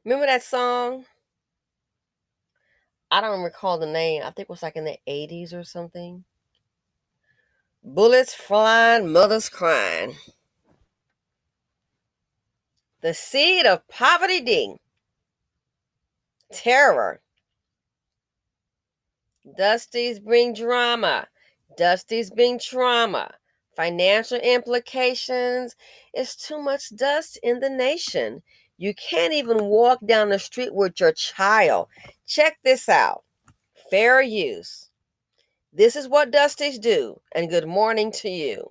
Remember that song? I don't recall the name. I think it was like in the 80s or something. Bullets flying, mothers crying. The seed of poverty ding. Terror. Dusties bring drama. Dusties bring trauma. Financial implications. It's too much dust in the nation. You can't even walk down the street with your child. Check this out. Fair use. This is what dusties do, and good morning to you.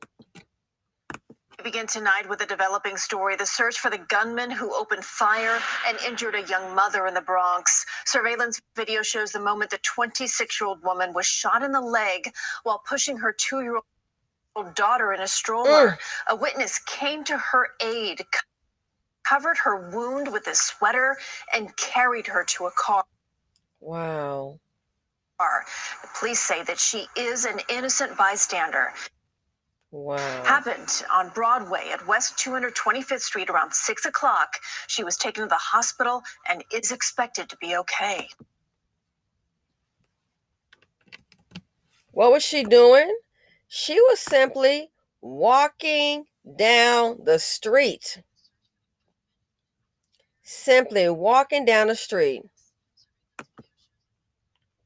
We begin tonight with a developing story, the search for the gunman who opened fire and injured a young mother in the Bronx. Surveillance video shows the moment the 26-year-old woman was shot in the leg while pushing her 2-year-old daughter in a stroller. A witness came to her aid, covered her wound with a sweater, and carried her to a car. Wow. The police say that she is an innocent bystander. Wow. Happened on Broadway at West 225th Street around 6 o'clock. She was taken to the hospital and is expected to be okay. What was she doing? She was simply walking down the street. Simply walking down the street.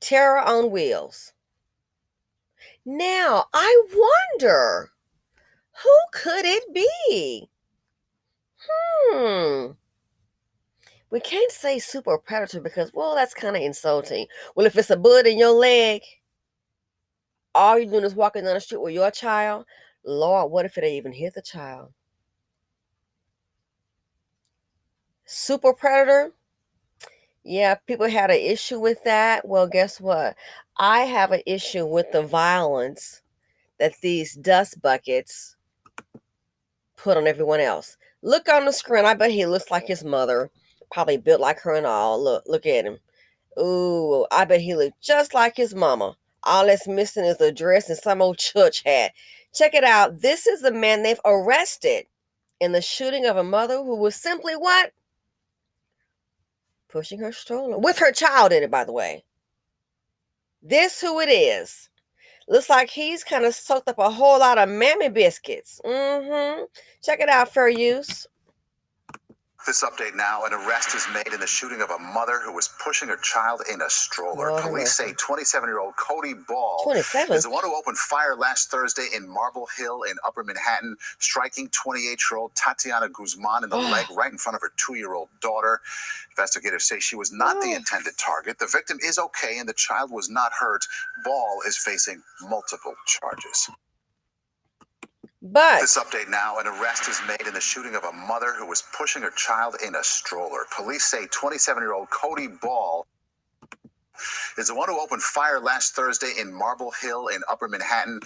Terror on wheels. Now, I wonder, who could it be? We can't say super predator because, well, that's kind of insulting. Well, if it's a bullet in your leg, all you're doing is walking down the street with your child. Lord, what if it even hit the child? Super predator? Yeah, people had an issue with that. Well, guess what? I have an issue with the violence that these dust buckets put on everyone else. Look on the screen. I bet he looks like his mother. Probably built like her and all. Look at him. Ooh, I bet he looked just like his mama. All that's missing is a dress and some old church hat. Check it out. This is the man they've arrested in the shooting of a mother who was simply what? Pushing her stroller. With her child in it, by the way. This who it is. Looks like he's kind of soaked up a whole lot of mammy biscuits. Check it out, fair use. This update now, an arrest is made in the shooting of a mother who was pushing her child in a stroller. Lord Police say 27-year-old Cody Ball 27? is the one who opened fire last Thursday in Marble Hill in Upper Manhattan, striking 28-year-old Tatiana Guzman in the leg right in front of her 2-year-old daughter. Investigators say she was not the intended target. The victim is okay and the child was not hurt. Ball is facing multiple charges. But this update now, an arrest is made in the shooting of a mother who was pushing her child in a stroller. Police say 27-year-old Cody Ball is the one who opened fire last Thursday in Marble Hill in Upper Manhattan,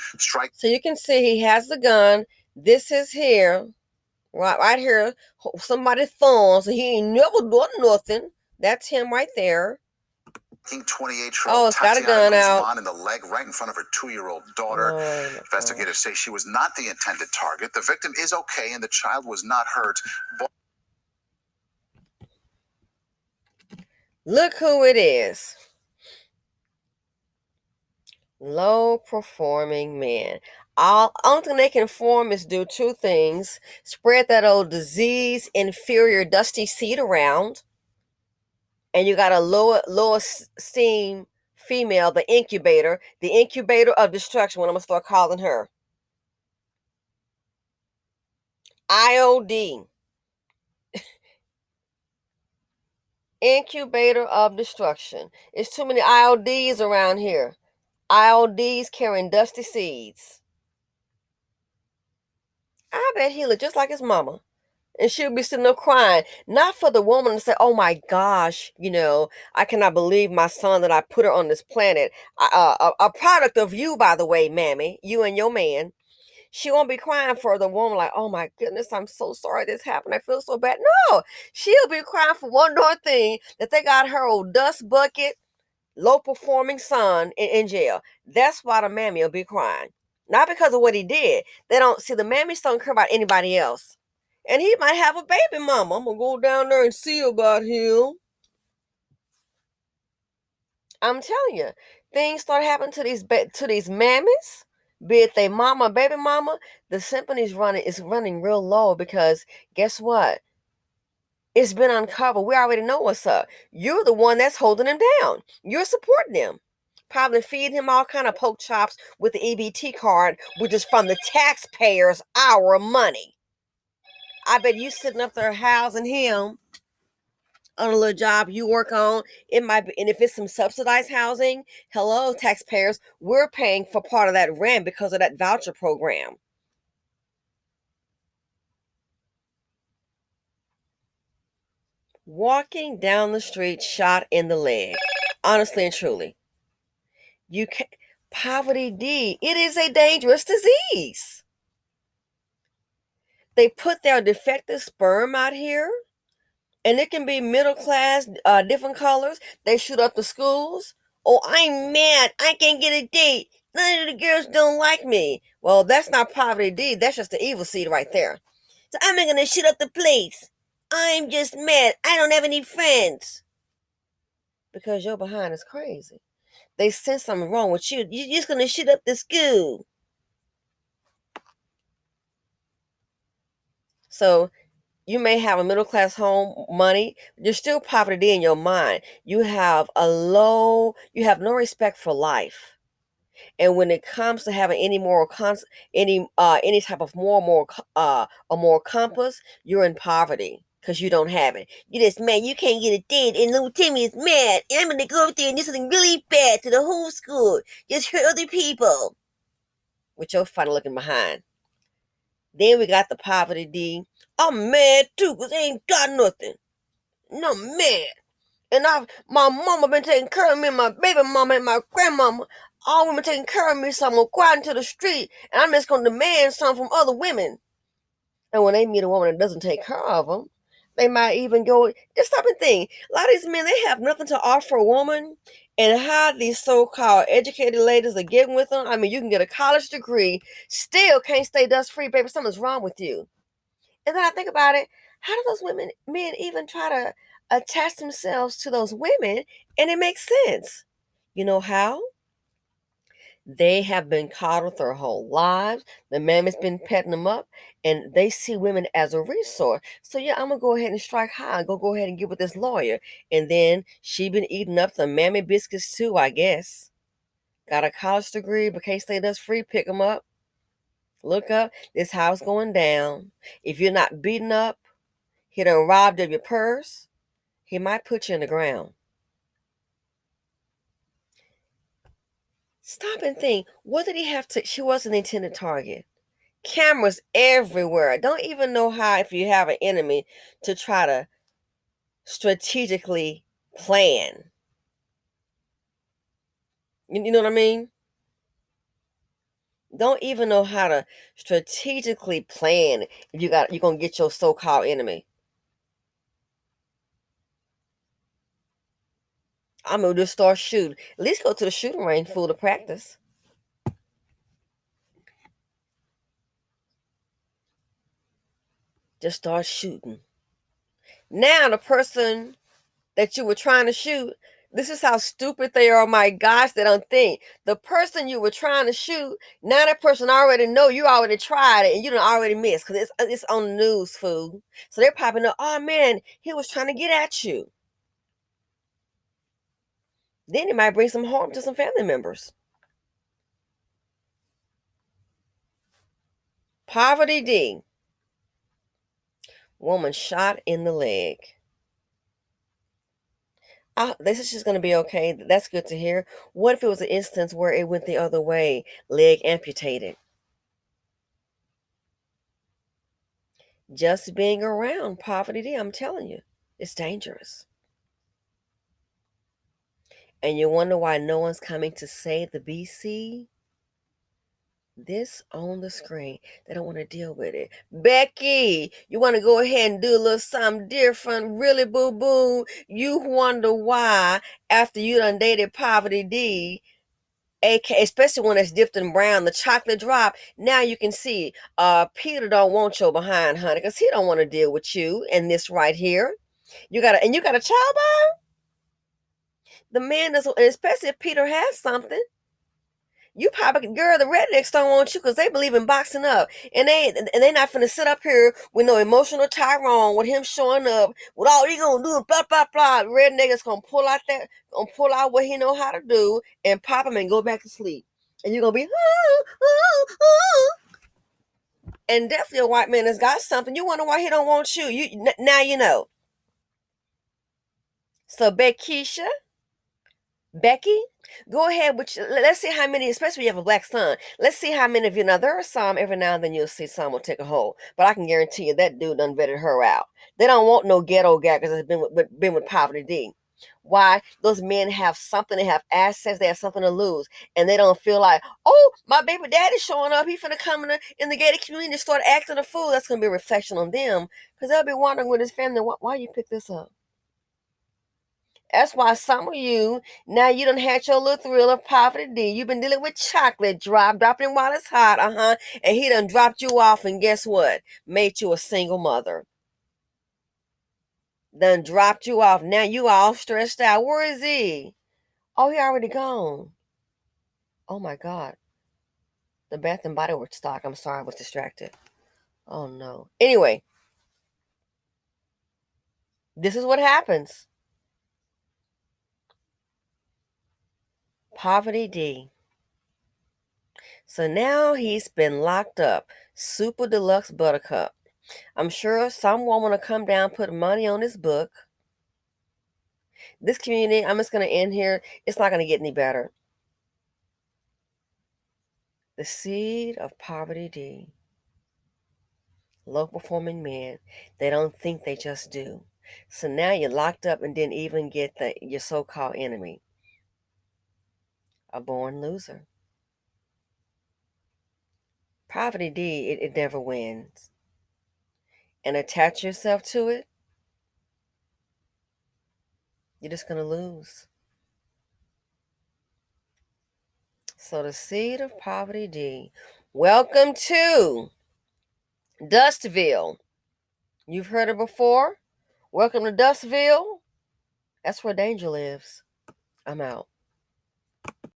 So you can see he has the gun. This is here, right here, somebody's phone. So he ain't never done nothing. That's him right there. 28-year-old Tatiana Guzman in the leg right in front of her 2-year-old daughter. Investigators say she was not the intended target. The victim is okay and the child was not hurt. Look who it is. Low-performing man. Only thing they can form is do two things. Spread that old disease, inferior, dusty seed around. And you got a low esteem female, the incubator of destruction, what I'm going to start calling her. IOD. Incubator of destruction. It's too many IODs around here. IODs carrying dusty seeds. I bet he looked just like his mama. And she'll be sitting there crying. Not for the woman to say, oh my gosh, I cannot believe my son that I put her on this planet. A product of you, by the way, mammy, you and your man. She won't be crying for the woman like, oh my goodness, I'm so sorry this happened. I feel so bad. No, she'll be crying for one more thing, that they got her old dust bucket, low-performing son in jail. That's why the mammy will be crying. Not because of what he did. They don't see the mammies don't care about anybody else. And he might have a baby mama. I'm gonna go down there and see about him. I'm telling you, things start happening to these mammies, be it they mama or baby mama. The sympathy's running real low because guess what? It's been uncovered. We already know what's up. You're the one that's holding him down. You're supporting him. Probably feeding him all kind of poke chops with the EBT card, which is from the taxpayers' our money. I bet you sitting up there housing him on a little job you work on. It might be, and if it's some subsidized housing, hello, taxpayers, we're paying for part of that rent because of that voucher program. Walking down the street shot in the leg. Honestly and truly. You can Poverty D. It is a dangerous disease. They put their defective sperm out here, and it can be middle class, different colors. They shoot up the schools. Oh, I'm mad. I can't get a date. None of the girls don't like me. Well, that's not poverty D. That's just the evil seed right there. So I'm not gonna shoot up the place. I'm just mad. I don't have any friends. Because your behind is crazy. They sense something wrong with you. You're just gonna shoot up the school. So you may have a middle class home, money, you're still poverty in your mind. You have no respect for life. And when it comes to having any any type of a moral compass, you're in poverty because you don't have it. You just mad you can't get a date, and little Timmy is mad. And I'm gonna go up there and do something really bad to the whole school, just hurt other people. With your funny looking behind. Then we got the poverty D. I'm mad too, cause I ain't got nothing. And I'm mad. And my mama been taking care of me, my baby mama and my grandmama. All women taking care of me, so I'm gonna go out into the street and I'm just gonna demand something from other women. And when they meet a woman that doesn't take care of them, they might even go, just stop and think. A lot of these men, they have nothing to offer a woman. And how these so-called educated ladies are getting with them. I mean, you can get a college degree, still can't stay dust-free, baby. Something's wrong with you. And then I think about it, how do those men even try to attach themselves to those women? And it makes sense. You know how? They have been coddled their whole lives. The man has been petting them up, and they see women as a resource. So yeah, I'm gonna go ahead and strike high. Go ahead and get with this lawyer. And then she been eating up the mammy biscuits too, I guess. Got a college degree, but can't stay dust free. Pick them up. Look up. This house going down. If you're not beaten up, he done robbed of your purse. He might put you in the ground. Stop and think. What did he have to? She was an intended target. Cameras everywhere. Don't even know how, if you have an enemy, to try to strategically plan. You know what I mean? Don't even know how to strategically plan if you're gonna get your so-called enemy. I'm gonna just start shooting. At least go to the shooting range full to practice. Just start shooting. Now the person that you were trying to shoot, this is how stupid they are. My gosh, they don't think. The person you were trying to shoot, now that person already know you already tried it and you done already missed because it's on the news, fool. So they're popping up, oh man, he was trying to get at you. Then it might bring some harm to some family members. Poverty D. Woman shot in the leg. This is just going to be okay. That's good to hear. What if it was an instance where it went the other way, leg amputated? Just being around poverty D, I'm telling you, it's dangerous. And you wonder why no one's coming to save the BC? This on the screen. They don't want to deal with it. Becky, you want to go ahead and do a little something different? Really, boo boo? You wonder why, after you done dated Poverty D, especially when it's dipped in brown, the chocolate drop. Now you can see Peter don't want your behind, honey, because he don't want to deal with you and this right here. You got a child by the man doesn't, especially if Peter has something. You probably, girl, the rednecks don't want you because they believe in boxing up, and they not finna sit up here with no emotional Tyrone with him showing up with all he gonna do, blah blah blah. Rednecks gonna pull out what he know how to do and pop him and go back to sleep, and you're gonna be and definitely a white man has got something. You wonder why he don't want you. Now you know. So Becky, go ahead with let's see how many, especially if you have a black son. Let's see how many of you. Now, there are some, every now and then you'll see some will take a hold. But I can guarantee you that dude done vetted her out. They don't want no ghetto guy because it's been with Poverty D. Why? Those men have something, they have assets, they have something to lose. And they don't feel like, oh, my baby daddy's showing up. He's finna come in the gated community and start acting a fool. That's going to be a reflection on them because they'll be wondering with his family, why you pick this up? That's why some of you, now you done had your little thrill of Poverty D. You've been dealing with chocolate dropping while it's hot, and he done dropped you off, and guess what? Made you a single mother. Done dropped you off. Now you all stressed out. Where is he? Oh, he already gone. Oh my God. The Bath and Body Works stock. I'm sorry, I was distracted. Oh no. Anyway, this is what happens. Poverty D. So now he's been locked up. Super Deluxe Buttercup. I'm sure some woman will come down, put money on this book. This community, I'm just going to end here. It's not going to get any better. The Seed of Poverty D. Low performing men. They don't think, they just do. So now you're locked up and didn't even get your so-called enemy. A born loser. Poverty D, it never wins. And attach yourself to it, you're just going to lose. So the Seed of Poverty D. Welcome to Dustville. You've heard it before? Welcome to Dustville. That's where danger lives. I'm out.